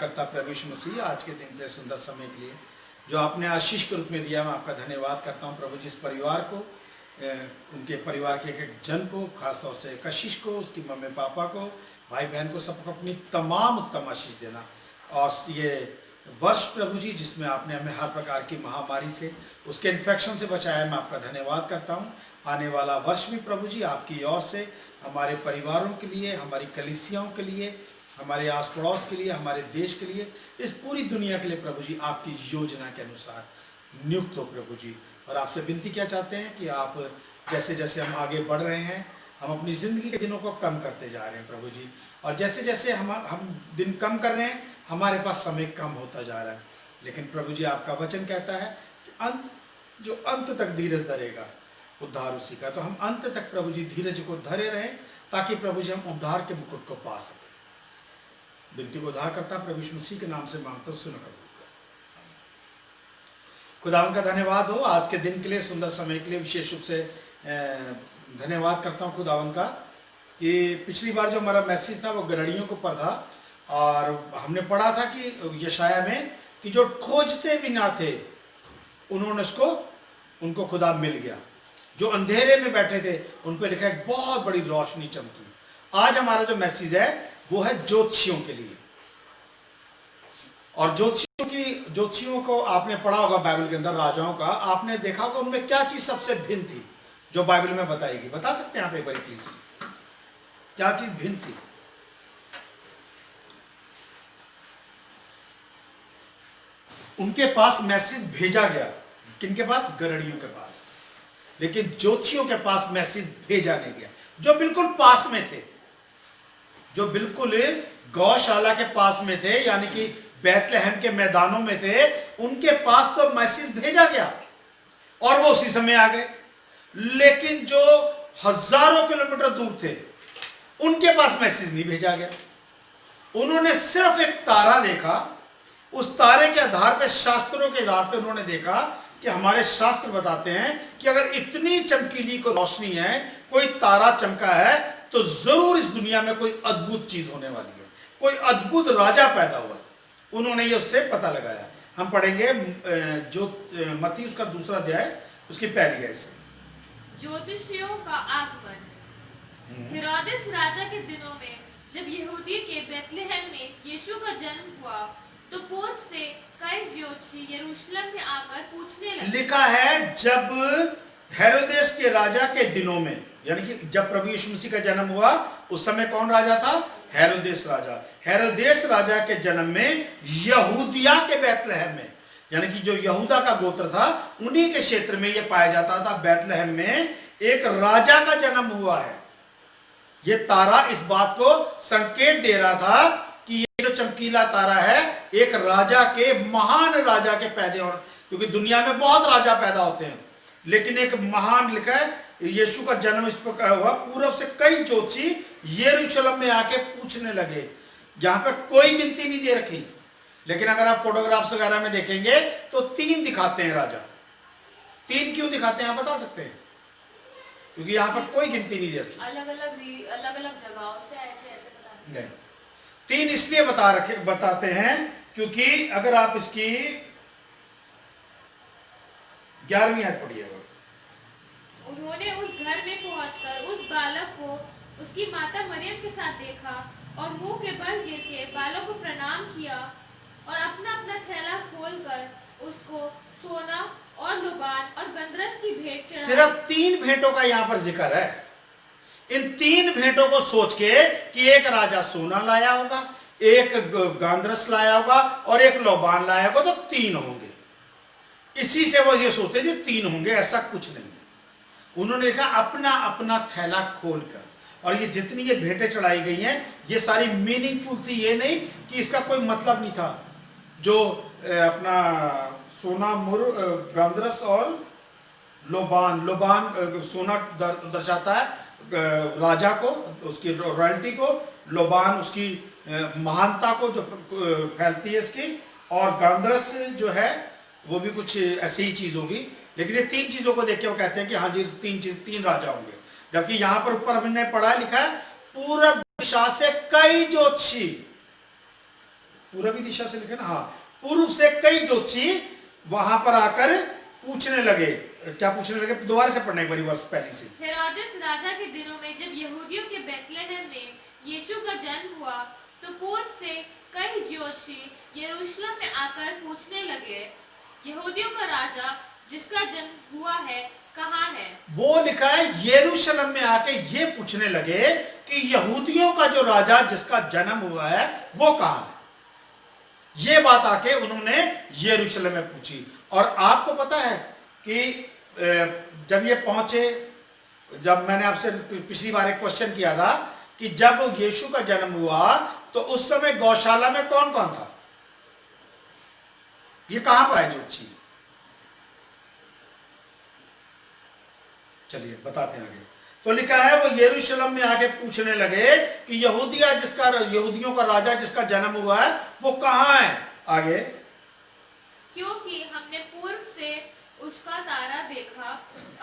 उद्धारकर्ता प्रभु यीशु मसीह, आज के दिन के सुंदर समय के लिए जो आपने आशीष के रूप में दिया, मैं आपका धन्यवाद करता हूं प्रभु जी। इस परिवार को, उनके परिवार के एक जन को, खासतौर से कशिश को, उसकी मम्मी पापा को, भाई बहन को, सबको अपनी तमाम उत्तम आशीष देना। और ये वर्ष प्रभु जी जिसमें आपने हमें हर प्रकार की महामारी से, उसके इन्फेक्शन से बचाया, मैं आपका धन्यवाद करता हूँ। आने वाला वर्ष भी प्रभु जी आपकी ओर से हमारे परिवारों के लिए, हमारी कलीसियाओं के लिए, हमारे आस पड़ोस के लिए, हमारे देश के लिए, इस पूरी दुनिया के लिए प्रभु जी आपकी योजना के अनुसार नियुक्त हो प्रभु जी। और आपसे विनती क्या चाहते हैं कि आप जैसे जैसे हम आगे बढ़ रहे हैं, हम अपनी ज़िंदगी के दिनों को कम करते जा रहे हैं प्रभु जी, और जैसे जैसे हम दिन कम कर रहे हैं, हमारे पास समय कम होता जा रहा है। लेकिन प्रभु जी आपका वचन कहता है कि जो अंत तक धीरज धरेगा उद्धार उसी का। तो हम अंत तक प्रभु जी धीरज को धरे रहें, ताकि प्रभु जी हम उद्धार के मुकुट को पा सकें। विनती को उद्धार करता प्रभु यीशु मसीह के नाम से मांगता हूं, सुनो कबूल कर। खुदावन का धन्यवाद हो आज के दिन के लिए, सुंदर समय के लिए। विशेष रूप से धन्यवाद करता हूं खुदावन का कि पिछली बार जो हमारा मैसेज था वो गड़हड़ियों के ऊपर था, और हमने पढ़ा था कि यशाया में कि जो खोजते भी ना थे उन्होंने उनको खुदा मिल गया। जो अंधेरे में बैठे थे उन पर लिखा एक बहुत बड़ी रोशनी चमकी। आज हमारा जो मैसेज है वो है ज्योतिषियों के लिए। और ज्योतिषियों को आपने पढ़ा होगा बाइबल के अंदर, राजाओं का आपने देखा होगा, उनमें क्या चीज सबसे भिन्न थी जो बाइबल में बताएगी? बता सकते हैं आप एक बार प्लीज, क्या चीज भिन्न थी? उनके पास मैसेज भेजा गया, किनके पास? गड़हड़ियों के पास। लेकिन ज्योतिषियों के पास मैसेज भेजा नहीं गया, जो बिल्कुल पास में थे, जो बिल्कुल गौशाला के पास में थे, यानी कि बैतलहम के मैदानों में थे, उनके पास तो मैसेज भेजा गया और वो उसी समय आ गए। लेकिन जो हजारों किलोमीटर दूर थे उनके पास मैसेज नहीं भेजा गया। उन्होंने सिर्फ एक तारा देखा, उस तारे के आधार पर, शास्त्रों के आधार पर उन्होंने देखा कि हमारे शास्त्र बताते हैं कि अगर इतनी चमकीली को रोशनी है, कोई तारा चमका है, तो जरूर इस दुनिया में कोई अद्भुत चीज होने वाली है, कोई अद्भुत राजा पैदा हुआ। उन्होंने ये उससे पता लगाया। हम पढ़ेंगे जो मत्ती उसका दूसरा अध्याय उसकी पहली आयत से। ज्योतिषियों का आगमन। हेरोदेस राजा के दिनों में जब यहूदी के बेतलेहम में यीशु का जन्म हुआ, तो पूर्व से कई ज्योतिषी यरूशलेम में आकर पूछने लगे। लिखा है जब हेरोदेस के राजा के दिनों में, यानी कि जब प्रभु यीशु मसीह का जन्म हुआ उस समय कौन राजा था? हेरोदेस राजा। हेरोदेस राजा के जन्म में यहूदिया के बैतलहम में, यानी कि जो यहूदा का गोत्र था उन्हीं के क्षेत्र में यह पाया जाता था, बैतलहम में एक राजा का जन्म हुआ है। यह तारा इस बात को संकेत दे रहा था कि ये जो चमकीला तारा है एक राजा के, महान राजा के पैदा होने, क्योंकि दुनिया में बहुत राजा पैदा होते हैं, लेकिन एक महान, लिखा है यीशु का जन्म इस प्रकार हुआ। पूर्व से कई ज्योतिषी यरूशलेम में आके पूछने लगे। यहां पे कोई गिनती नहीं दे रखी, लेकिन अगर आप फोटोग्राफ्स वगैरह में देखेंगे तो 3 दिखाते हैं राजा। 3 क्यों दिखाते हैं आप बता सकते हैं? क्योंकि यहां पर कोई गिनती नहीं दे रखी, अलग अलग जगहों से आए थे, ऐसे बता नहीं। 3 इसलिए बताते हैं क्योंकि अगर आप इसकी 11वीं आयत पढ़िएगा। उन्होंने उस घर में पहुंचकर उस बालक को उसकी माता मरियम के साथ देखा और मुंह के बल गिर के बालक को प्रणाम किया, और अपना अपना थैला खोलकर उसको सोना और लुबान और गंधरस की भेंट चढ़ाई। सिर्फ 3 भेंटों का यहाँ पर जिक्र है। इन 3 भेंटों को सोच के कि एक राजा सोना लाया होगा, एक गंधरस लाया होगा और एक लोबान लाया होगा, तो 3 होंगे। इसी से वो ये सोचते हैं 3 होंगे, ऐसा कुछ नहीं। उन्होंने कहा अपना अपना थैला खोलकर, और ये जितनी ये भेंटें चढ़ाई गई हैं ये सारी मीनिंगफुल थी, ये नहीं कि इसका कोई मतलब नहीं था। जो अपना सोना, गंधरस और लोबान सोना दर्शाता है राजा को, उसकी रॉयल्टी को, लोबान उसकी महानता को जो फैलती है इसकी, और गंधरस जो है वो भी कुछ ऐसी ही चीज होगी। लेकिन ये 3 चीजों को देख के वो कहते हैं कि हाँ जी 3 राजा होंगे। जबकि यहां पर ऊपर हमने पढ़ा लिखा है पूर्व दिशा से कई ज्योतिषी पूर्वी दिशा से लिखे ना, हाँ, पूर्व से कई ज्योतिषी वहां पर आकर पूछने लगे। क्या पूछने लगे? दोबारा से पढ़ना एक बारी वर्ष पहले से। हेरोदेस राजा के दिनों में जब यहूदियों के बेथलेहम में यीशु का जन्म हुआ, तो पूर्व से कई ज्योतिषी यरूशलेम में आकर पूछने लगे, यहूदियों का राजा जिसका जन्म हुआ है कहाँ है? वो लिखा है यरूशलेम में आके ये पूछने लगे कि यहूदियों का जो राजा जिसका जन्म हुआ है वो कहाँ है। ये बात आके उन्होंने यरूशलेम में पूछी। और आपको पता है कि जब ये पहुंचे, जब मैंने आपसे पिछली बार एक क्वेश्चन किया था कि जब यीशु का जन्म हुआ तो उस समय गौशाला में कौन कौन था? ये कहां पर है ज्योतिषी? चलिए बताते हैं आगे। तो लिखा है वो यरूशलेम में आके पूछने लगे कि यहूदियों का राजा जिसका जन्म हुआ है वो कहाँ है। आगे, क्योंकि हमने पूर्व से उसका तारा देखा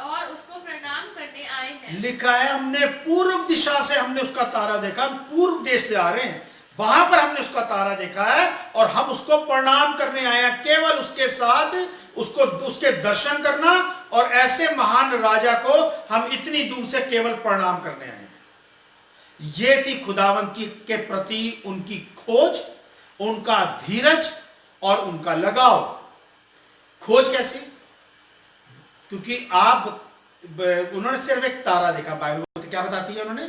और उसको प्रणाम करने आए हैं। लिखा है हमने पूर्व दिशा से हमने उसका तारा देखा। हम पूर्व देश से आ रहे हैं, वहां पर हमने उसका तारा देखा है और हम उसको प्रणाम करने आए हैं। केवल उसके साथ उसको उसके दर्शन करना, और ऐसे महान राजा को हम इतनी दूर से केवल प्रणाम करने आए हैं। ये थी खुदावंत के प्रति उनकी खोज, उनका धीरज और उनका लगाव। खोज कैसी? क्योंकि उन्होंने सिर्फ एक तारा देखा। बाइबल क्या बताती है? उन्होंने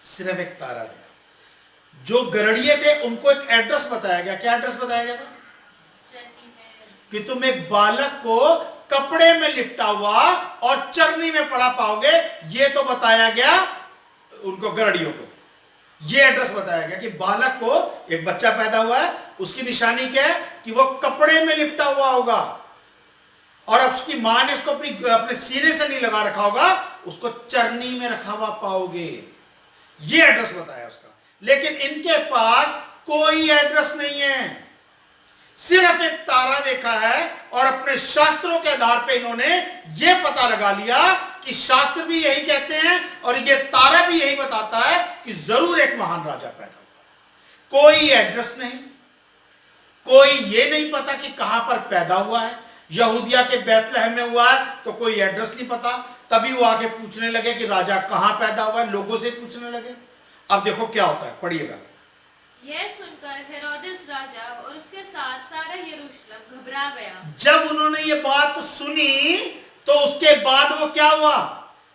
सिर्फ एक तारा देखा। जो गरड़िए थे उनको एक एड्रेस बताया गया। क्या एड्रेस बताया गया था? कि तुम एक बालक को कपड़े में लिपटा हुआ और चरनी में पड़ा पाओगे। ये तो बताया गया उनको, गरड़ियों को ये एड्रेस बताया गया कि बालक को, एक बच्चा पैदा हुआ है, उसकी निशानी क्या है? कि वो कपड़े में लिपटा हुआ होगा और अब उसकी मां ने उसको अपने सीने से नहीं लगा रखा होगा, उसको चरनी में रखा हुआ पाओगे। ये एड्रेस बताया उसका। लेकिन इनके पास कोई एड्रेस नहीं है, सिर्फ एक तारा देखा है और अपने शास्त्रों के आधार पे इन्होंने ये पता लगा लिया कि शास्त्र भी यही कहते हैं और ये तारा भी यही बताता है कि जरूर एक महान राजा पैदा हुआ। कोई एड्रेस नहीं, कोई ये नहीं पता कि कहां पर पैदा हुआ है। यहूदिया के बेथलेहम में हुआ है तो कोई एड्रेस नहीं पता। तभी वो आके पूछने लगे कि राजा कहां पैदा हुआ है, लोगों से पूछने लगे। अब देखो क्या होता है, पढ़िएगा। यह सुनकर हेरोदेस राजा और उसके साथ सारा यरूशलेम घबरा गया। जब उन्होंने ये बात सुनी तो उसके बाद वो क्या हुआ?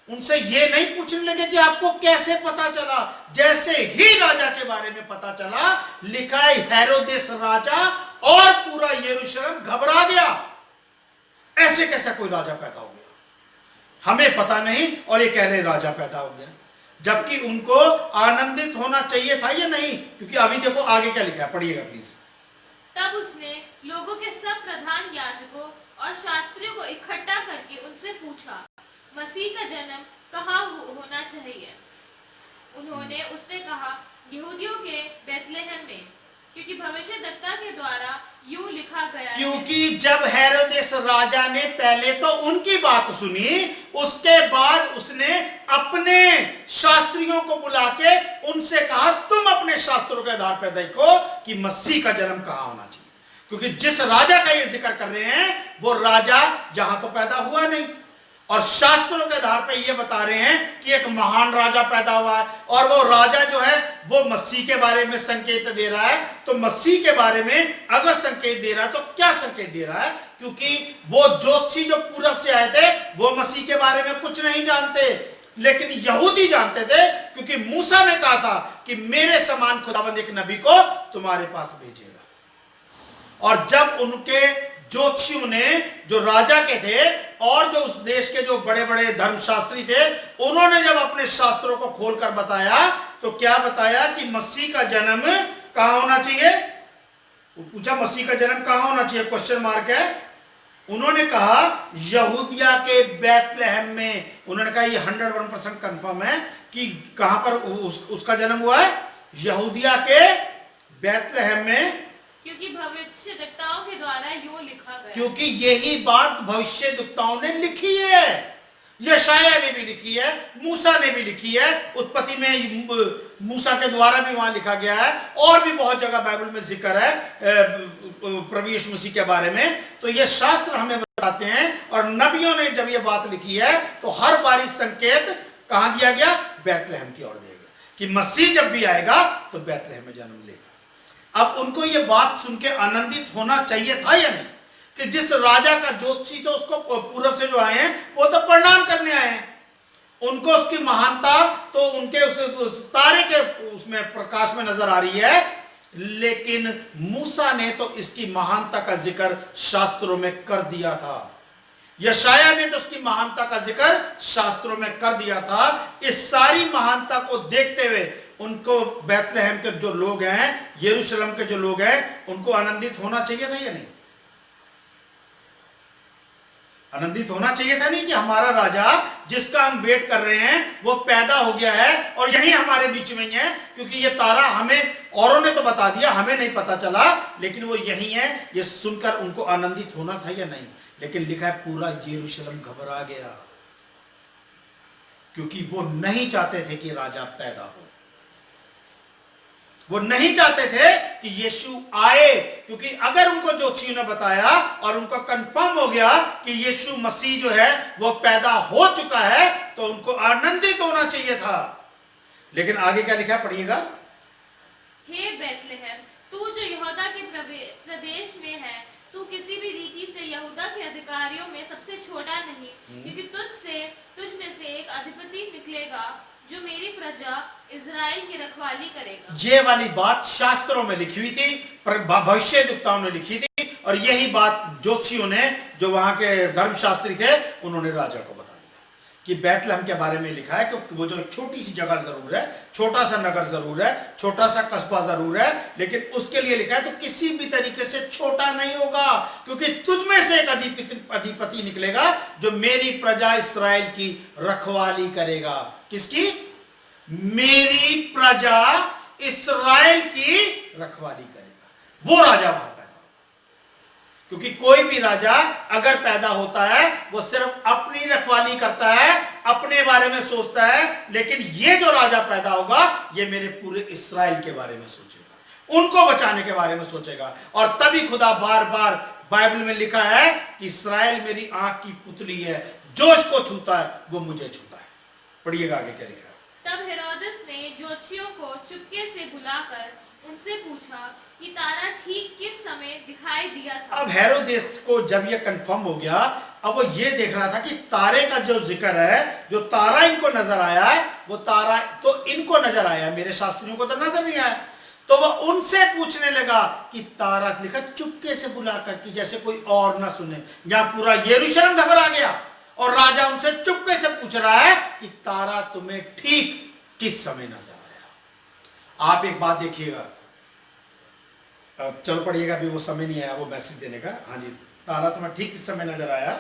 उनसे ये नहीं पूछने लगे कि आपको कैसे पता चला। जैसे ही राजा के बारे में पता चला, लिखा है हेरोदेस राजा और पूरा यरूशलेम घबरा गया। ऐसे कैसा कोई राजा पैदा हो गया, हमें पता नहीं, और ये कह रहे राजा पैदा हो गया, जबकि उनको आनंदित होना चाहिए था या नहीं? क्योंकि अभी देखो आगे क्या लिखा है, पढ़िएगा प्लीज। तब उसने लोगों के सब प्रधान याजकों और शास्त्रियों को इकट्ठा करके उनसे पूछा, मसीह का जन्म कहाँ होना चाहिए? उन्होंने उससे कहा, यहूदियों के बेथलेहम में, क्योंकि भविष्यद्वक्ता के द्वारा यूं लिखा गया है। क्योंकि जब हेरोदेस राजा ने पहले तो उनकी बात सुनी, उसके बाद उसने अपने शास्त्रियों को बुला के उनसे कहा, तुम अपने शास्त्रों के आधार पर देखो कि मसीह का जन्म कहां होना चाहिए। क्योंकि जिस राजा का ये जिक्र कर रहे हैं वो राजा जहां तो पैदा हुआ नहीं, और शास्त्रों के आधार पर ये बता रहे हैं कि एक महान राजा पैदा हुआ है, और वो राजा जो है वो मसीह के बारे में संकेत दे रहा है। तो मसीह के बारे में अगर संकेत दे रहा है तो क्या संकेत दे रहा है? क्योंकि वो ज्योतिषी जो पूरब से आए थे वो मसीह के बारे में कुछ नहीं जानते, लेकिन यहूदी जानते थे, क्योंकि मूसा ने कहा था कि मेरे समान खुदाबंद एक नबी को तुम्हारे पास भेजेगा। और जब उनके ज्योतिषियों ने, जो राजा के थे और जो उस देश के जो बड़े बड़े धर्मशास्त्री थे, उन्होंने जब अपने शास्त्रों को खोलकर बताया तो क्या बताया कि मसीह का जन्म कहां होना चाहिए? पूछा मसीह का जन्म कहां होना चाहिए, क्वेश्चन मार्क है। उन्होंने कहा यहूदिया के बेथलेहम में। उन्होंने कहा ये 101% कंफर्म है कि कहां पर उसका जन्म हुआ है? यहूदिया के बेथलेहम में, क्योंकि भविष्यद्वक्ताओं के द्वारा यूं लिखा गया। क्योंकि यही बात भविष्यद्वक्ताओं ने लिखी है। यशाया ने भी लिखी है, मूसा ने भी लिखी है, उत्पत्ति में मूसा के द्वारा भी वहां लिखा गया है, और भी बहुत जगह बाइबल में जिक्र है प्रभु यीशु मसीह के बारे में। तो ये शास्त्र हमें बताते हैं, और नबियों ने जब ये बात लिखी है तो हर बारी संकेत कहां दिया गया? बैतलहम की ओर दिया गया, कि मसीह जब भी आएगा तो बैतलहम में जन्म लेगा। अब उनको ये बात सुन के आनंदित होना चाहिए था या नहीं, कि जिस राजा का ज्योतिषी तो उसको पूरब से जो आए हैं वो तो प्रणाम करने आए हैं, उनको उसकी महानता तो उनके उस तारे के उसमें प्रकाश में नजर आ रही है, लेकिन मूसा ने तो इसकी महानता का जिक्र शास्त्रों में कर दिया था, यशाया ने तो उसकी महानता का जिक्र शास्त्रों में कर दिया था। इस सारी महानता को देखते हुए उनको बैतलहम के जो लोग हैं, यरूशलेम के जो लोग हैं, उनको आनंदित होना चाहिए था या नहीं? आनंदित होना चाहिए था नहीं, कि हमारा राजा जिसका हम वेट कर रहे हैं वो पैदा हो गया है और यही हमारे बीच में ही है, क्योंकि ये तारा हमें औरों ने तो बता दिया, हमें नहीं पता चला, लेकिन वो यही है। ये सुनकर उनको आनंदित होना था या नहीं? लेकिन लिखा है पूरा यरूशलेम घबरा गया, क्योंकि वो नहीं चाहते थे कि राजा पैदा हो, वो नहीं चाहते थे कि यीशु आए, क्योंकि अगर उनको ज्योतिषियों ने बताया और उनको कंफर्म हो गया कि यीशु मसीह जो है वो पैदा हो चुका है, तो उनको आनंदित होना चाहिए था। लेकिन आगे क्या लिखा, पढ़िएगा। हे बैतलहम, तू जो यहूदा के प्रदेश में है, तू किसी भी रीति से यहूदा के अधिकारियों में सबसे छोटा नहीं, क्योंकि तुझ में से एक अधिपति निकलेगा जो मेरी प्रजा इजराइल की रखवाली करेगा। ये वाली बात शास्त्रों में लिखी हुई थी, भविष्यद्वक्ताओं ने लिखी थी, और यही बात ज्योतिषियों ने, जो वहां के धर्मशास्त्री थे, उन्होंने राजा को बता दिया कि बैतलहम के बारे में लिखा है कि वो जो छोटी सी जगह जरूर है, छोटा सा नगर जरूर है, छोटा सा कस्बा जरूर है, लेकिन उसके लिए लिखा है तो किसी भी तरीके से छोटा नहीं होगा, क्योंकि तुझ में से एक अधिपति निकलेगा जो मेरी प्रजा इस्राएल की रखवाली करेगा। किसकी? मेरी प्रजा इस्राएल की रखवाली करेगा। वो राजा वहां पैदा होगा, क्योंकि कोई भी राजा अगर पैदा होता है वो सिर्फ अपनी रखवाली करता है, अपने बारे में सोचता है, लेकिन ये जो राजा पैदा होगा ये मेरे पूरे इस्राएल के बारे में सोचेगा, उनको बचाने के बारे में सोचेगा। और तभी खुदा बार बार बाइबल में लिखा है कि इस्राएल मेरी आंख की पुतली है, जो इसको छूता है वो मुझे छूता है। पढ़िएगा आगे क्या लिखा है। तब हेरोदेस ने ज्योतिषियों को चुपके से बुलाकर उनसे पूछा कि तारा ठीक किस समय दिखाई दिया था। अब हेरोदेस को जब यह कंफर्म हो गया, अब वो ये देख रहा था कि तारे का जो जिक्र है, जो तारा इनको नजर आया है, वो तारा तो इनको नजर आया, मेरे शास्त्रियों को तो नजर नहीं आया। तो वह उनसे पूछने लगा कि तारा लिखा चुपके से बुलाकर, कि जैसे कोई और ना सुने। यहां पूरा यरूशलेम घबरा गया और राजा उनसे चुपके से पूछ रहा है कि तारा तुम्हें ठीक किस समय नजर आया। आप एक बात देखिएगा, चलो पढ़िएगा, अभी वो समय नहीं आया वो मैसेज देने का। हाँ जी, तारा तुम्हें ठीक किस समय नजर आया?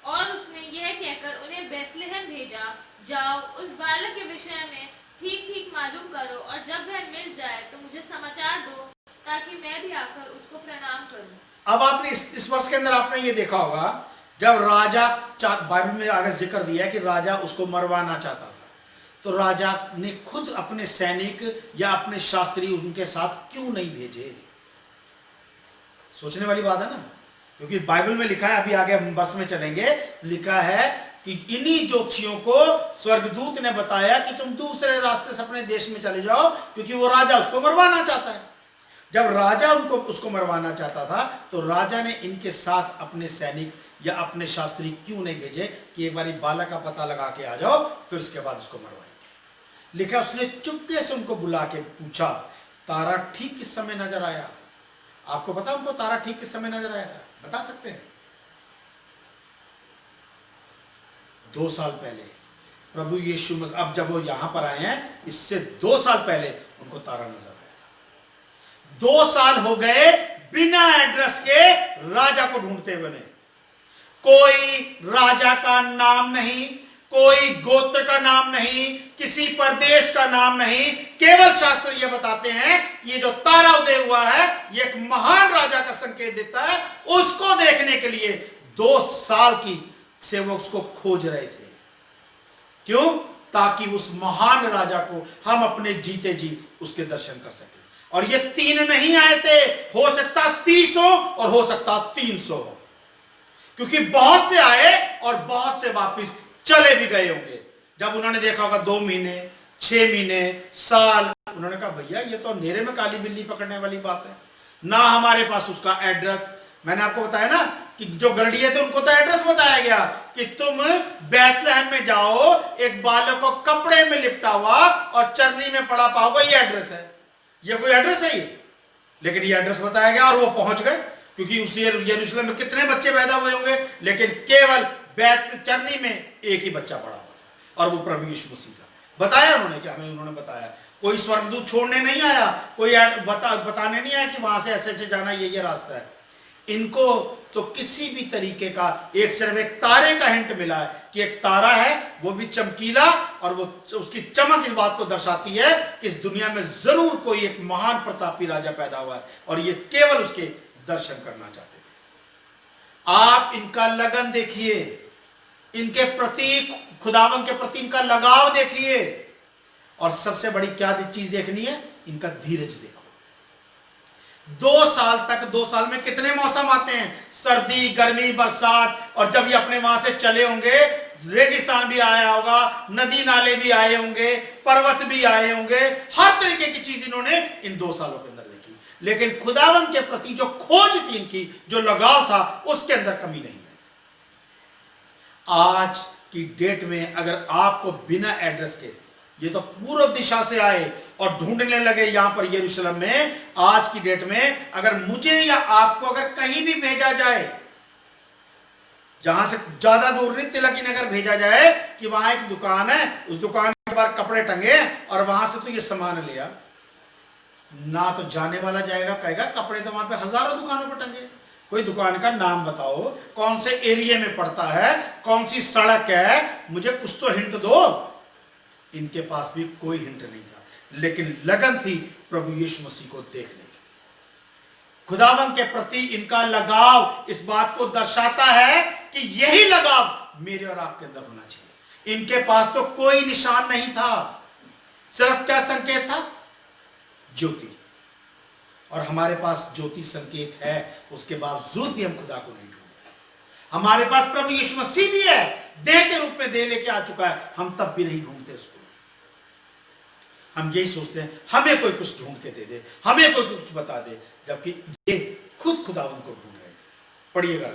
और उसने यह कहकर उन्हें बैतलहम भेजा, जाओ उस बालक के विषय में ठीक ठीक मालूम करो, और जब वह मिल जाए तो मुझे समाचार दो, ताकि मैं भी आकर उसको प्रणाम करूं। अब आपने इस वर्ष के अंदर आपने ये देखा होगा, जब राजा, बाइबल में आगे जिक्र दिया है कि राजा उसको मरवाना चाहता था, तो राजा ने खुद अपने सैनिक या अपने शास्त्री उनके साथ क्यों नहीं भेजे? सोचने वाली बात है ना, क्योंकि बाइबल में लिखा है, अभी आगे हम वर्ष में चलेंगे, लिखा है कि इन्हीं ज्योतिषियों को स्वर्गदूत ने बताया कि तुम दूसरे रास्ते से अपने देश में चले जाओ, क्योंकि वो राजा उसको मरवाना चाहता है। जब राजा उसको मरवाना चाहता था, तो राजा ने इनके साथ अपने सैनिक या अपने शास्त्री क्यों नहीं भेजे कि एक बारी बालक का पता लगा के आ जाओ, फिर उसके बाद उसको मरवाएंगे। लिखा उसने चुपके से उनको बुला के पूछा, तारा ठीक किस समय नजर आया? आपको पता उनको तारा ठीक किस समय नजर आया था? बता सकते हैं? 2 साल पहले प्रभु यीशु मसीह, अब जब वो यहां पर आए हैं, इससे 2 साल पहले उनको तारा नजर आया था। 2 साल हो गए बिना एड्रेस के राजा को ढूंढते बने। कोई राजा का नाम नहीं, कोई गोत्र का नाम नहीं, किसी प्रदेश का नाम नहीं, केवल शास्त्र ये बताते हैं कि ये जो तारा उदय हुआ है ये एक महान राजा का संकेत देता है। उसको देखने के लिए 2 साल की से वो उसको खोज रहे थे। क्यों? ताकि उस महान राजा को हम अपने जीते जी उसके दर्शन कर सके। और ये 3 नहीं आए थे, हो सकता 30 हो और हो सकता 300 हो, क्योंकि बहुत से आए और बहुत से वापस चले भी गए होंगे। जब उन्होंने देखा होगा 2 महीने, 6 महीने, साल, उन्होंने कहा भैया ये तो अंधेरे में काली बिल्ली पकड़ने वाली बात है, ना हमारे पास उसका एड्रेस। मैंने आपको बताया ना कि जो गलड़िए थे उनको तो एड्रेस बताया गया कि तुम बैतलहम में जाओ, एक बालक को कपड़े में लिपटा हुआ और चरनी में पड़ा पाओगे, ये एड्रेस है। ये कोई एड्रेस है ये? लेकिन ये एड्रेस बताया गया और वो पहुंच गए, क्योंकि उस यरूशलेम में कितने बच्चे पैदा हुए होंगे, लेकिन केवल चरनी में एक ही बच्चा पड़ा हुआ था और वो प्रभु यीशु मसीह था। बताया उन्होंने, क्या हमें उन्होंने बताया। कोई स्वर्गदूत छोड़ने नहीं आया, कोई बताने नहीं आया कि वहां से ऐसे ऐसे जाना, ये रास्ता है। इनको तो किसी भी तरीके का सिर्फ एक तारे का हिंट मिला है कि एक तारा है, वो भी चमकीला, और वो उसकी चमक इस बात को दर्शाती है कि इस दुनिया में जरूर कोई एक महान प्रतापी राजा पैदा हुआ है, और ये केवल उसके दर्शन करना चाहते थे। आप इनका लगन देखिए, इनके प्रति, खुदावन के प्रति इनका लगाव देखिए, और सबसे बड़ी क्या चीज देखनी है, इनका धीरज देखो। 2 साल तक, 2 साल में कितने मौसम आते हैं, सर्दी, गर्मी, बरसात, और जब ये अपने वहां से चले होंगे, रेगिस्तान भी आया होगा, नदी नाले भी आए होंगे, पर्वत भी आए होंगे, हर तरीके की चीज इन्होंने इन 2 सालों के अंदर देखी। लेकिन खुदावन के प्रति जो खोज थी इनकी, जो लगाव था, उसके अंदर कमी नहीं है। आज की डेट में अगर आपको बिना एड्रेस के, ये तो पूर्व दिशा से आए और ढूंढने लगे यहां पर यरूशलेम में, आज की डेट में अगर मुझे या आपको अगर कहीं भी भेजा जाए, जहां से ज्यादा दूर नहीं, तिलकी नगर भेजा जाए कि वहां एक दुकान है, उस दुकान के बाहर कपड़े टंगे और वहां से तो ये सामान लिया, ना तो जाने वाला जाएगा कहेगा कपड़े तो वहां पे हजारों दुकानों पर टंगे, कोई दुकान का नाम बताओ, कौन से एरिया में पड़ता है, कौन सी सड़क है, मुझे कुछ तो हिंट दो। इनके पास भी कोई हिंट नहीं था, लेकिन लगन थी प्रभु यीशु मसीह को देखने की। खुदावन के प्रति इनका लगाव इस बात को दर्शाता है कि यही लगाव मेरे और आपके अंदर होना चाहिए। इनके पास तो कोई निशान नहीं था, सिर्फ क्या संकेत था, ज्योति, और हमारे पास ज्योति संकेत है, उसके बावजूद भी हम खुदा को नहीं ढूंढते। हमारे पास प्रभु यीशु मसीह भी है, देह के रूप में देह लेके आ चुका है, हम तब भी नहीं ढूंढते उसको। हम यही सोचते हैं हमें कोई कुछ ढूंढ के दे दे, हमें कोई कुछ बता दे, जबकि ये खुद खुदावन को ढूंढ रहे थे। पढ़िएगा।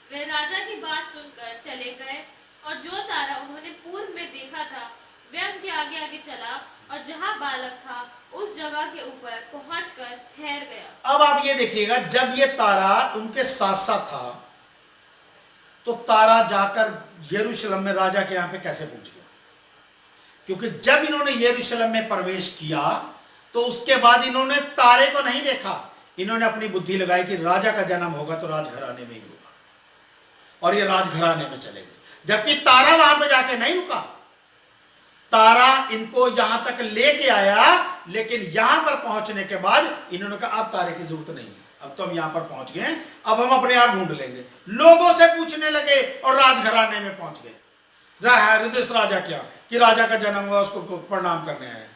वे राजा की बात सुनकर चले गए, और जो तारा उन्होंने पूर्व में देखा था वह उनके आगे आगे चला, और जहां बालक था उस जगह के ऊपर पहुंचकर ठहर गया। अब आप ये देखिएगा, जब ये तारा उनके साथ साथ था, तो तारा जाकर यरूशलेम में राजा के यहां पे कैसे पहुंच गया? क्योंकि जब इन्होंने यरूशलेम में प्रवेश किया तो उसके बाद इन्होंने तारे को नहीं देखा, इन्होंने अपनी बुद्धि लगाई कि राजा का जन्म होगा तो राजघराने में ही होगा, और ये राजघराने में चले गए। जबकि तारा वहां पे जाके नहीं रुका, तारा इनको यहां तक लेके आया, लेकिन यहां पर पहुंचने के बाद इन्होंने कहा अब तारे की जरूरत नहीं है, अब तो हम यहां पर पहुंच गए, अब हम अपने आप ढूंढ लेंगे। लोगों से पूछने लगे और राजघराने में पहुंच गए, हेरोदेस राजा क्या कि राजा का जन्म हुआ, उसको प्रणाम करने आए।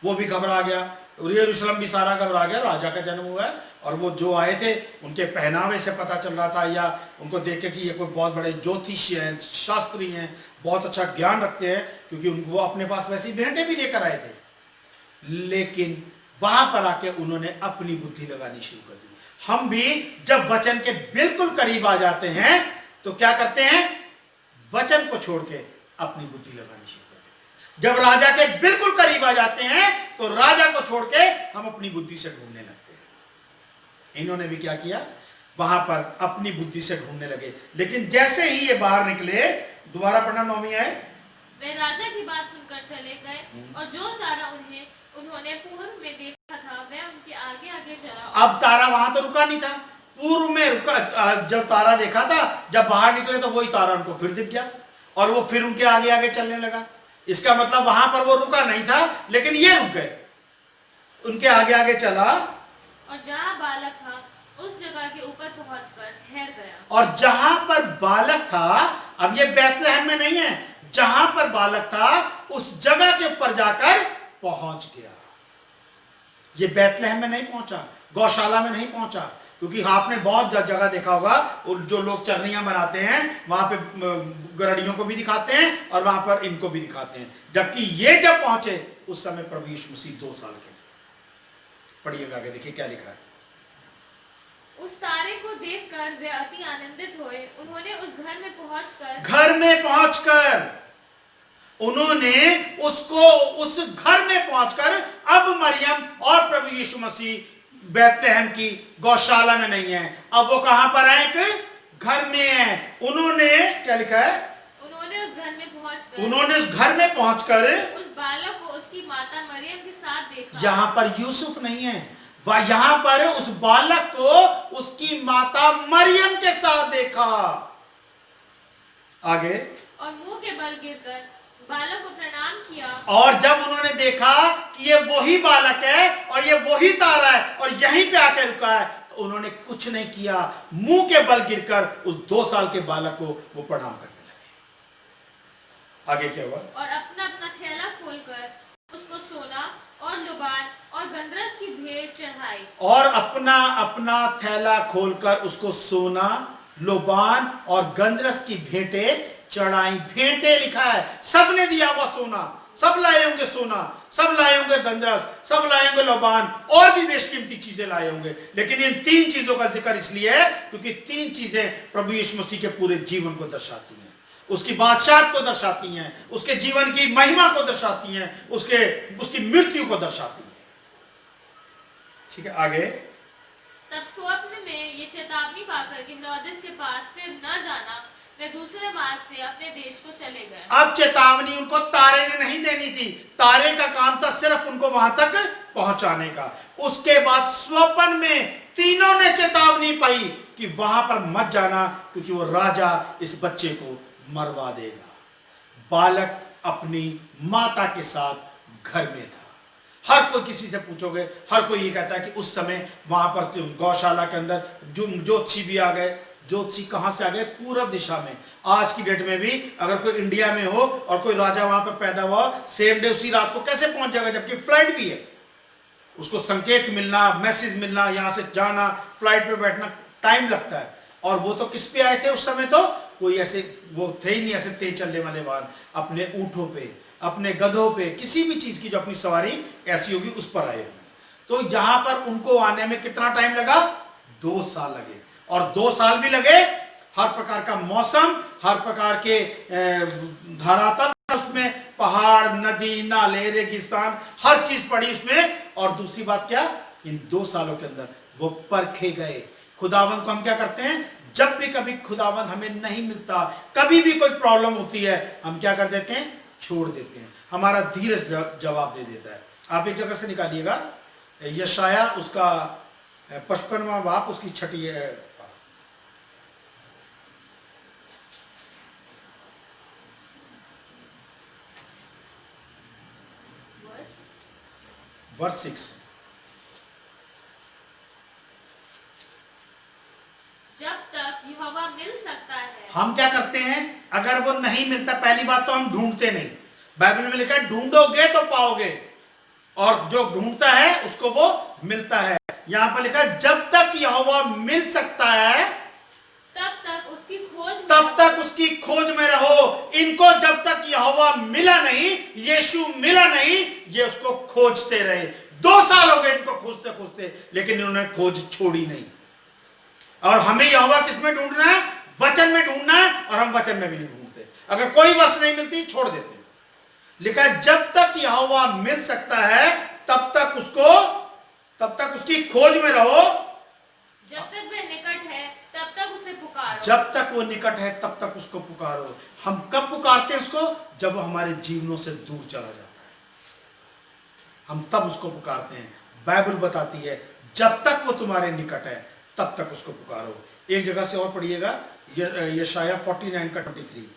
वो भी घबरा गया, यरूशलेम भी सारा घबरा गया, राजा का जन्म हुआ है। और वो जो आए थे उनके पहनावे से पता चल रहा था, या उनको देख के कि ये कोई बहुत बड़े ज्योतिषी हैं, शास्त्री हैं, बहुत अच्छा ज्ञान रखते हैं, क्योंकि वो अपने पास वैसी भेंटें भी लेकर आए थे। लेकिन वहां पर आके उन्होंने अपनी बुद्धि लगानी शुरू कर दी। हम भी जब वचन के बिल्कुल करीब आ जाते हैं तो क्या करते हैं, वचन को छोड़ के अपनी बुद्धि लगानी शुरू कर देते हैं। जब राजा के बिल्कुल करीब आ जाते हैं तो राजा को छोड़ के हम अपनी बुद्धि से ढूंढने लगते हैं। इन्होंने भी क्या किया, वहां पर अपनी बुद्धि से ढूंढने लगे। लेकिन जैसे ही ये बाहर निकले, दोबारा पढ़ना नौमी है, वे राजा की बात सुनकर चले गए, और जो तारा उन्होंने पूर्व में देखा था वह उनके आगे आगे चला। अब तारा वहां तो रुका नहीं था, पूर्व में रुका। जब तारा देखा था, जब बाहर निकले तो वही तारा उनको फिर दिख गया, और वो फिर उनके आगे आगे चलने लगा। इसका मतलब वहां पर वो रुका नहीं था, लेकिन ये रुक गए, उनके आगे आगे चला, और जहां बालक था उस जगह के ऊपर पहुंचकर ठहर गया। और जहां पर बालक था, अब ये बैतलहम में नहीं है, जहां पर बालक था उस जगह के ऊपर जाकर पहुंच गया। ये बैतलहम में नहीं पहुंचा, गौशाला में नहीं पहुंचा, क्योंकि आपने बहुत जगह देखा होगा और जो लोग चरनियां बनाते हैं वहां पे गड़ड़ियों को भी दिखाते हैं और वहां पर इनको भी दिखाते हैं, जबकि ये जब पहुंचे उस समय प्रभु यीशु मसीह 2 साल के थे। पढ़िएगा आगे, देखिए क्या लिखा है। उस तारे को देखकर वे अति आनंदित हुए। उन्होंने उस घर में पहुंचकर उन्होंने उसको उस घर में पहुंचकर, अब मरियम और प्रभु यीशु मसीह बैतलहम की गौशाला में नहीं है, अब वो कहां पर है? एक घर में है। उन्होंने क्या लिखा है? उन्होंने उस घर में पहुंचकर उस बालक को उसकी माता मरियम के साथ देखा। यहां पर यूसुफ नहीं है, यहां पर उस बालक को उसकी माता मरियम के साथ देखा। आगे, और मुंह के बल गिरकर बालक को प्रणाम किया। और जब उन्होंने देखा कि ये वही बालक है और ये वही तारा है और यहीं पे आकर रुका है, तो उन्होंने कुछ नहीं किया, मुंह के बल गिरकर उस 2 साल के बालक को वो प्रणाम करने लगे। आगे क्या हुआ? और अपना अपना थैला खोलकर उसको सोना और लुबान और गंधरस की भेंट चढ़ाई। और अपना अपना थैला खोलकर उसको सोना, लोबान और गंधरस की भेंटें चढ़ाई। भेंटे लिखा है, सबने दिया हुआ सोना, सब लाए होंगे सोना, सब लाए होंगे गंधरस, सब लाए होंगे लोबान, और भी बेशकीमती चीजें लाए होंगे। लेकिन इन 3 चीजों का जिक्र इसलिए है क्योंकि 3 चीजें प्रभु यीशु मसीह के पूरे जीवन को दर्शाती हैं, उसकी बादशाहत को दर्शाती हैं, उसके जीवन की महिमा को दर्शाती हैं, उसकी मृत्यु को दर्शाती हैं। ठीक है, आगे। तब स्वप्न में ये चेतावनी पाकर कि हेरोदेस के पास फिर न जाना, वे दूसरे मार्ग से अपने देश को चले गए। अब चेतावनी उनको तारे ने नहीं देनी थी, तारे का काम था सिर्फ उनको वहां तक पहुंचाने का। उसके बाद स्वप्न में तीनों ने चेतावनी पाई कि वहां पर मत जाना, क्योंकि वो राजा इस बच्चे को मरवा देगा। बालक अपनी माता के साथ घर में था। हर कोई, किसी से पूछोगे, हर कोई ये कहता है कि उस समय वहां पर गौशाला के अंदर ज्योतिषी भी आ गए। ज्योतिषी कहां से आ गए? पूर्व दिशा में। आज की डेट में भी अगर कोई इंडिया में हो और कोई राजा वहां पर पैदा हुआ, सेम डे उसी रात को कैसे पहुंच जाएगा, जबकि फ्लाइट भी है। उसको संकेत मिलना, मैसेज मिलना, यहां से जाना, फ्लाइट पे बैठना टाइम लगता है। और वो तो किस पे आए थे उस समय? तो कोई ऐसे वो थे ही नहीं ऐसे तेज चलने वाले वाहन, अपने ऊंटों पे, अपने गधों पे, किसी भी चीज की जो अपनी सवारी ऐसी होगी उस पर आए हुए। तो यहां पर उनको आने में कितना टाइम लगा? 2 साल लगे। और 2 साल भी लगे, हर प्रकार का मौसम, हर प्रकार के धरातल, उसमें पहाड़, नदी, नाले, रेगिस्तान, हर चीज पड़ी उसमें। और दूसरी बात क्या? इन 2 सालों के अंदर वो परखे गए। खुदावंद को हम क्या करते हैं? जब भी कभी खुदावंद हमें नहीं मिलता, कभी भी कोई प्रॉब्लम होती है, हम क्या कर देते हैं? छोड़ देते हैं। हमारा धीरज जवाब दे देता है। आप एक जगह से निकालिएगा, यशाया उसका 55वां बाप, उसकी 6 वर्स 6। जब तक यहोवा मिल सकता है। हम क्या करते हैं? अगर वो नहीं मिलता, पहली बात तो हम ढूंढते नहीं। बाइबल में लिखा है ढूंढोगे तो पाओगे, और जो ढूंढता है उसको वो मिलता है। यहां पर लिखा है जब तक यहोवा मिल सकता है तब तक उसकी खोज में रहो। इनको जब तक यहोवा मिला नहीं, यीशु मिला नहीं, ये उसको खोजते रहे। 2 साल हो गए इनको खोजते खोजते, लेकिन इन्होंने खोज छोड़ी नहीं। और हमें यहोवा किस में ढूंढना है? वचन में ढूंढना है, और हम वचन में भी नहीं ढूंढते। अगर कोई वस्तु नहीं मिलती, छोड़ देते हैं। लिखा है जब तक यहोवा मिल सकता है तब तक उसकी खोज में रहो। जब तक वह निकट है तब तक उसे पुकारो। जब तक वो निकट है तब तक उसको पुकारो। हम कब पुकारते हैं उसको? जब वो हमारे जीवनों से दूर चला जाता है, हम तब उसको पुकारते हैं। बाइबल बताती है जब तक वो तुम्हारे निकट है तब तक उसको पुकारो। एक जगह से और पढ़िएगा, यशाया 49 का 23।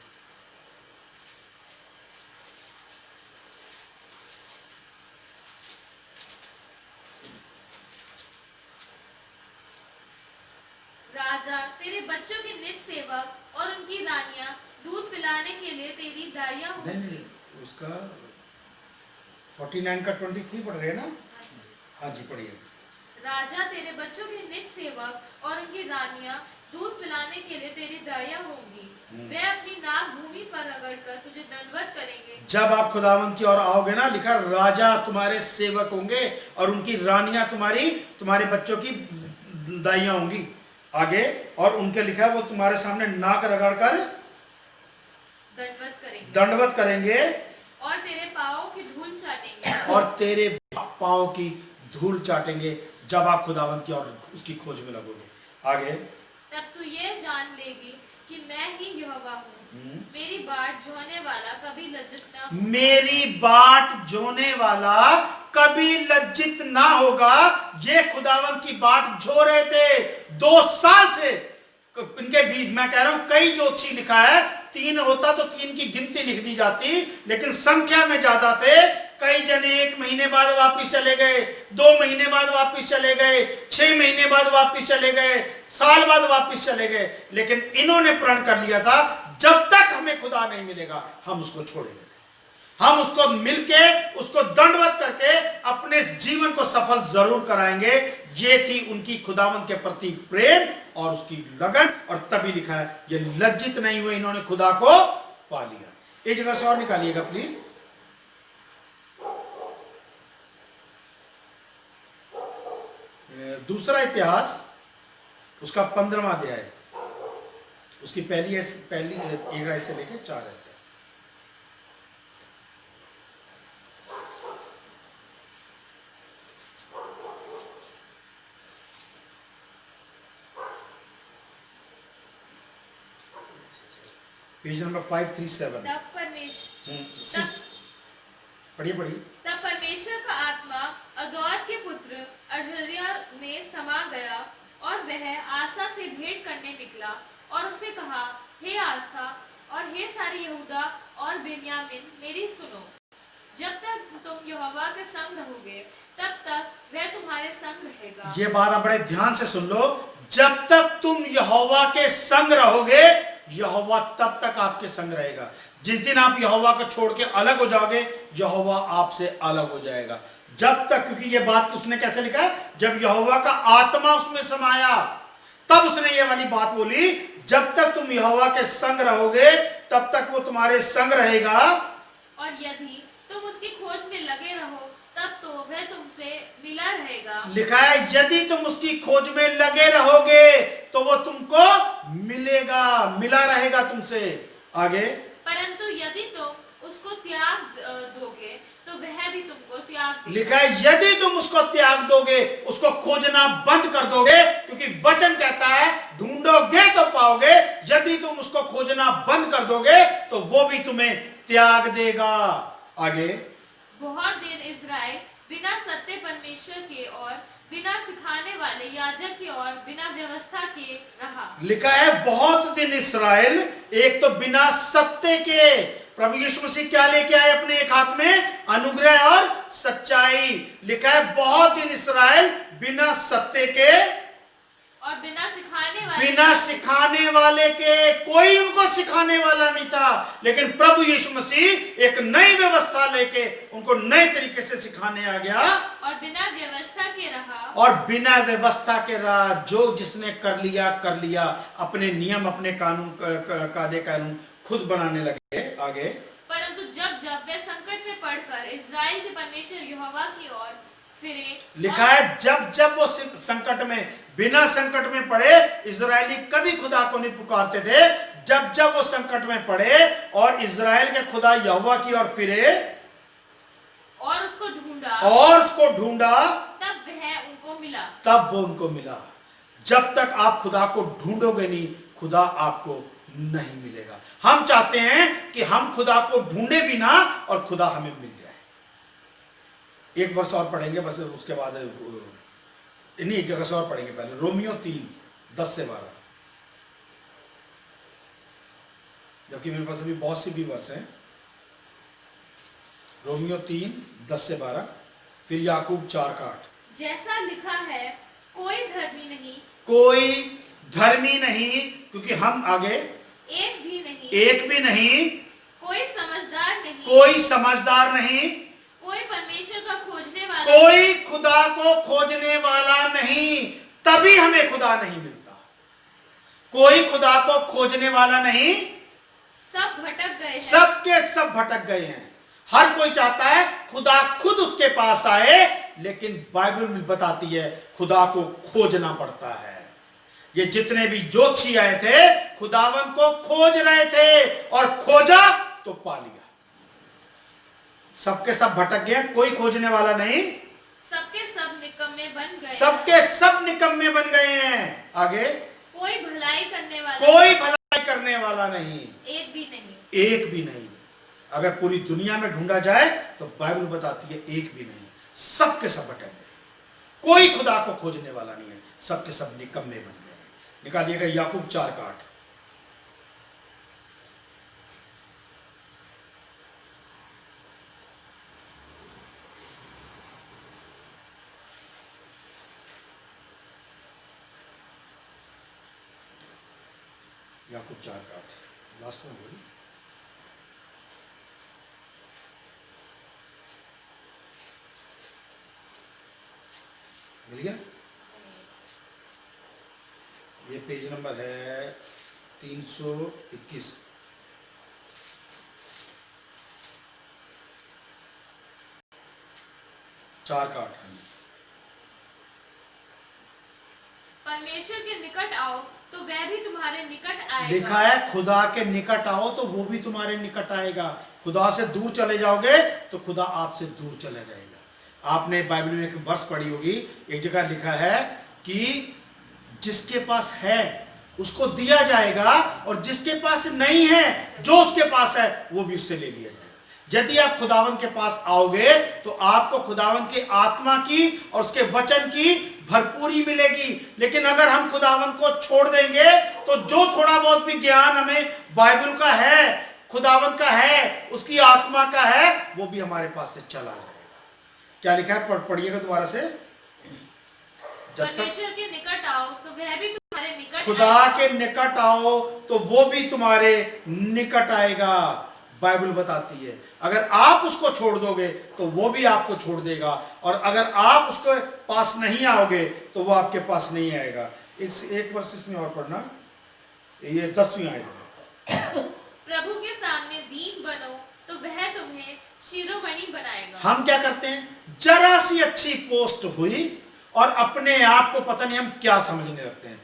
राजा तेरे बच्चों के निज सेवक और उनकी रानियां दूध पिला पिलाने के लिए तेरी दाइयां नहीं होंगी। नहीं, उसका 49 का 23 पढ़ रहे हैं ना? हाँ जी, पढ़िए। राजा तेरे बच्चों के निज सेवक और उनकी रानियां दूध पिलाने के लिए तेरी दाइयां होंगी। वे अपनी नाक भूमि पर रगड़कर तुझे दंडवत करेंगे। जब आप खुदावंत की ओर आओगे ना, लिखा राजा तुम्हारे सेवक होंगे और उनकी रानियां तुम्हारे बच्चों की दाइयां होंगी। आगे और उनके लिखा वो तुम्हारे सामने नाक रगड़कर दंडवत करेंगे और तेरे पाँवों की धूल चाटेंगे। और तेरे पाँव की धूल चाटेंगे जब आप खुदावंत की और उसकी खोज में लगोगे। आगे, तब तू ये जान लेगी कि मैं ही यहोवा हूँ। मेरी बाट जोने वाला कभी लज्जित ना होगा। मेरी बाट जोने वाला कभी लज्जित ना होगा। ये खुदावंत की बाट जो रहे थे 2 साल से। इनके बीच मैं कह रहा हूं, कई ज्योतिषी लिखा है 3 होता तो 3 की गिनती लिख दी जाती, लेकिन संख्या में ज्यादा थे। कई जने 1 महीने बाद वापस चले गए, 2 महीने बाद वापस चले गए, 6 महीने बाद वापस चले गए, साल बाद वापस चले गए, लेकिन इन्होंने प्रण कर लिया था जब तक हमें खुदा नहीं मिलेगा हम उसको छोड़ेंगे। हम उसको मिलके उसको दंडवत करके अपने जीवन को सफल जरूर कराएंगे। ये थी उनकी खुदावंत के प्रति प्रेम और उसकी लगन। और तभी लिखा है ये लज्जित नहीं हुए, इन्होंने खुदा को पा लिया। एक जगह से और निकालिएगा प्लीज। दूसरा इतिहास उसका 15वां अध्याय, उसकी पहली 1 आयत से लेकर 4 आयत। Page number 537। पढ़िए। तब परमेश्वर का आत्मा अदौर के पुत्र अजर्या में समा गया और वह आसा से भेंट करने निकला और उससे कहा, हे आसा और हे सारे यहूदा और बिन्यामीन, मेरी सुनो। जब तक तुम यहोवा के संग रहोगे तब तक वह तुम्हारे संग रहेगा। ये बात आप बड़े ध्यान से सुन लो। जब तक तुम यहोवा के संग रहोगे यहोवा तब तक आपके संग रहेगा। जिस दिन आप यहोवा को छोड़ के अलग हो जाओगे यहोवा आपसे अलग हो जाएगा। जब तक, क्योंकि ये बात उसने कैसे लिखा है, जब यहोवा का आत्मा उसमें समाया तब उसने ये वाली बात बोली, जब तक तुम यहोवा के संग रहोगे तब तक वो तुम्हारे संग रहेगा। और यदि तुम उसकी खोज में लगे रहो तब तो वह तुमसे मिला रहेगा। लिखा है यदि तुम उसकी खोज में लगे रहोगे तो वो तुमको मिलेगा, मिला रहेगा तुमसे। आगे, परंतु यदि तुम उसको त्याग दोगे तो वह भी तुमको त्याग देगा। लिखा है यदि तुम उसको त्याग दोगे, उसको खोजना बंद कर दोगे, क्योंकि वचन कहता है ढूंढोगे तो पाओगे, यदि तुम उसको खोजना बंद कर दोगे तो वो भी तुम्हें त्याग देगा। आगे, बहुत दिन इस्राएल बिना सत्य परमेश्वर के और बिना सिखाने वाले याजक के और बिना व्यवस्था के रहा। लिखा है बहुत दिन इस्राएल, एक तो बिना सत्य के, प्रभु यीशु मसीह क्या लेके आए अपने एक हाथ में, अनुग्रह और सच्चाई। लिखा है बहुत दिन इस्राएल बिना सत्य के और बिना सिखाने वाले के, कोई उनको सिखाने वाला नहीं था, लेकिन प्रभु यीशु मसीह एक नई व्यवस्था लेके उनको नए तरीके से सिखाने आ गया। और बिना व्यवस्था के रहा, और बिना व्यवस्था के रहा। जो जिसने कर लिया, अपने नियम, अपने कानून, कायदे कानून खुद बनाने लगे। आगे, परंतु जब जब वे संकट में पड़कर इस्राएल के परमेश्वर यहोवा की ओर फिरे, लिखा है जब जब वो संकट में, बिना संकट में पड़े, इजरायली कभी खुदा को नहीं पुकारते थे। जब जब वो संकट में पड़े और इजराइल के खुदा यहोवा की ओर फिरे और उसको ढूंढा, तब वो उनको मिला। जब तक आप खुदा को ढूंढोगे नहीं, खुदा आपको नहीं मिलेगा। हम चाहते हैं कि हम खुदा को ढूंढे भी ना और खुदा हमें मिल जाए। एक वर्ष और पढ़ेंगे बस, उसके बाद नहीं, एक जगह से और पढ़ेंगे। पहले रोमियो 3:10 से 12, जबकि मेरे पास अभी बहुत सी भी वर्ष हैं। रोमियो 3:10 से 12, फिर याकूब 4:8। जैसा लिखा है, कोई धर्मी नहीं, क्योंकि हम आगे एक भी नहीं, एक भी नहीं, कोई समझदार नहीं, कोई समझदार नहीं, कोई परमेश्वर का खोजने वाला, कोई खुदा को खोजने वाला नहीं। तभी हमें खुदा नहीं मिलता। कोई खुदा को खोजने वाला नहीं, सब भटक गए हैं, सबके सब भटक गए हैं। हर कोई चाहता है खुदा खुद उसके पास आए, लेकिन बाइबल में बताती है खुदा को खोजना पड़ता है। ये जितने भी ज्योतिषी आए थे खुदावन को खोज रहे थे और खोजा तो पा लिया। सबके सब भटक गए, कोई खोजने वाला नहीं, सबके सब निकम्मे बन गए, सबके सब निकम्मे बन गए हैं। आगे, कोई भलाई करने वाला, कोई भलाई करने वाला नहीं, एक भी नहीं, एक भी नहीं। अगर पूरी दुनिया में ढूंढा जाए तो बाइबल बताती है एक भी नहीं, सबके सब भटक गए। कोई खुदा को खोजने वाला नहीं है, सबके सब निकम्मे बन गए। निकालिएगा याकूब 4:8। याकूब 4:8 लास्ट में बोली। मिल गया? ये पेज नंबर है 321। चार का 8। परमेश्वर के निकट आओ तो वह भी तुम्हारे निकट आएगा। लिखा है खुदा के निकट आओ तो वो भी तुम्हारे निकट आएगा। खुदा से दूर चले जाओगे तो खुदा आपसे दूर चला जाएगा। आपने बाइबल में एक वर्ष पढ़ी होगी, एक जगह लिखा है कि जिसके पास है उसको दिया जाएगा और जिसके पास नहीं है, जो उसके पास है वो भी उससे ले लिया जाएगा। यदि आप खुदावन के पास आओगे तो आपको खुदावन की आत्मा की और उसके वचन की भरपूरी मिलेगी। लेकिन अगर हम खुदावन को छोड़ देंगे तो जो थोड़ा बहुत भी ज्ञान हमें बाइबल का है, खुदावन का है, उसकी आत्मा का है, वो भी हमारे पास से चला जाएगा। क्या लिखा है, पढ़िएगा दोबारा से। जब तक परमेश्वर के निकट आओ तो वह भी तुम्हारे निकट खुदा आएगा। के निकट आओ तो वो भी तुम्हारे निकट आएगा। बाइबल बताती है अगर आप उसको छोड़ दोगे तो वो भी आपको छोड़ देगा, और अगर आप उसके पास नहीं आओगे तो वो आपके पास नहीं आएगा। एक वर्ष इसमें और पढ़ना, ये 10वीं आयत। प्रभु के सामने दीन बनो तो वह तुम्हें शिरोमणि बनाएगा। हम क्या करते हैं, जरा सी अच्छी पोस्ट हुई और अपने आप को पता नहीं हम क्या समझने लगते हैं।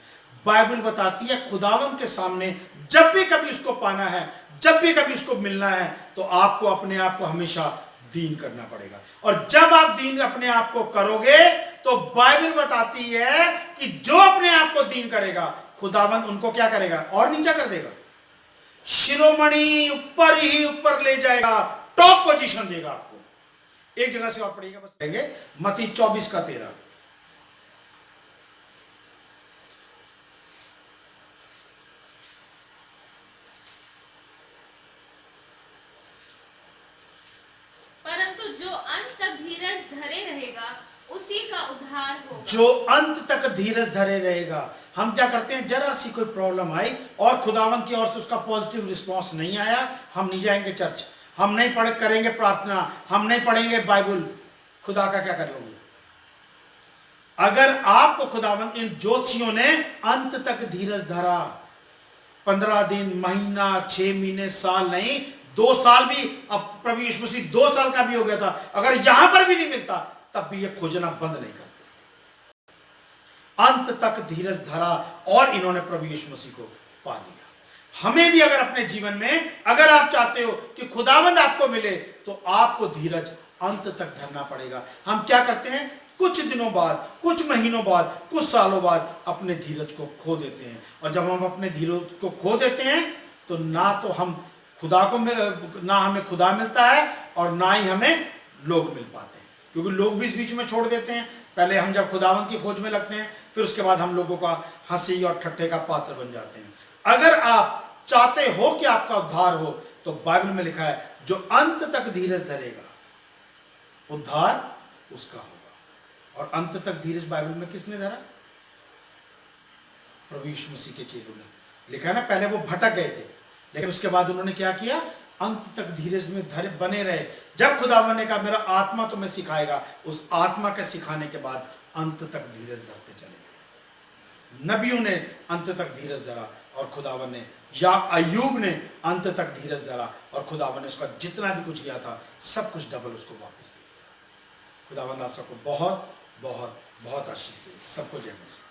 बाइबल बताती है खुदावन के सामने जब भी कभी उसको पाना है, जब भी कभी उसको मिलना है, तो आपको अपने आप को हमेशा दीन करना पड़ेगा। और जब आप दीन अपने आप को करोगे तो बाइबल बताती है कि जो अपने आप को दीन करेगा खुदावन उनको क्या करेगा, और नीचा कर देगा, शिरोमणि ऊपर ही ऊपर ले जाएगा, टॉप पोजीशन देगा आपको। एक जगह से और पढ़िएगा, बस लेंगे मत्ती 24:13। जो अंत तक धीरज धरे रहेगा। हम क्या करते हैं, जरा सी कोई प्रॉब्लम आई और खुदावन की ओर से उसका पॉजिटिव रिस्पांस नहीं आया, हम नहीं जाएंगे चर्च, हम नहीं पढ़ करेंगे प्रार्थना, हम नहीं पढ़ेंगे बाइबल। खुदा का क्या करोगे? अगर आपको खुदावन, इन ज्योतिषियों ने अंत तक धीरज धरा, 15 दिन, महीना, 6 महीने, साल नहीं, 2 साल भी, अब प्रभु यीशु मसीह 2 साल का भी हो गया था, अगर यहां पर भी नहीं मिलता तब भी ये खोजना बंद नहीं करते। अंत तक धीरज धरा और इन्होंने प्रभु यीशु मसीह को पा लिया। हमें भी अगर अपने जीवन में, अगर आप चाहते हो कि खुदावंद आपको मिले तो आपको धीरज अंत तक धरना पड़ेगा। हम क्या करते हैं, कुछ दिनों बाद, कुछ महीनों बाद, कुछ सालों बाद अपने धीरज को खो देते हैं। और जब हम अपने धीरज को खो देते हैं तो ना तो हम खुदा को ना हमें खुदा मिलता है और ना ही हमें लोग मिल पाते हैं, क्योंकि लोग भी इस बीच में छोड़ देते हैं। पहले हम जब खुदावंत की खोज में लगते हैं, फिर उसके बाद हम लोगों का हंसी और ठट्ठे का पात्र बन जाते हैं। अगर आप चाहते हो कि आपका उद्धार हो तो बाइबल में लिखा है जो अंत तक धीरज धरेगा उद्धार उसका होगा। और अंत तक धीरज बाइबल में किसने धरा? प्रभु यीशु मसीह के चेलों ने। लिखा है ना, पहले वो भटक गए थे, लेकिन उसके बाद उन्होंने क्या किया, अंत तक धीरज में धैर्य बने रहे। जब खुदावन ने कहा मेरा आत्मा तुम्हें सिखाएगा, उस आत्मा के सिखाने के बाद अंत तक धीरज धरते चले गए। नबियों ने अंत तक धीरज धरा और खुदावन ने, या अय्यूब ने अंत तक धीरज धरा और खुदावन ने उसका जितना भी कुछ किया था सब कुछ डबल उसको वापस दे दिया। खुदावन आप सबको बहुत बहुत बहुत आशीष दे। सबको जय मसीह।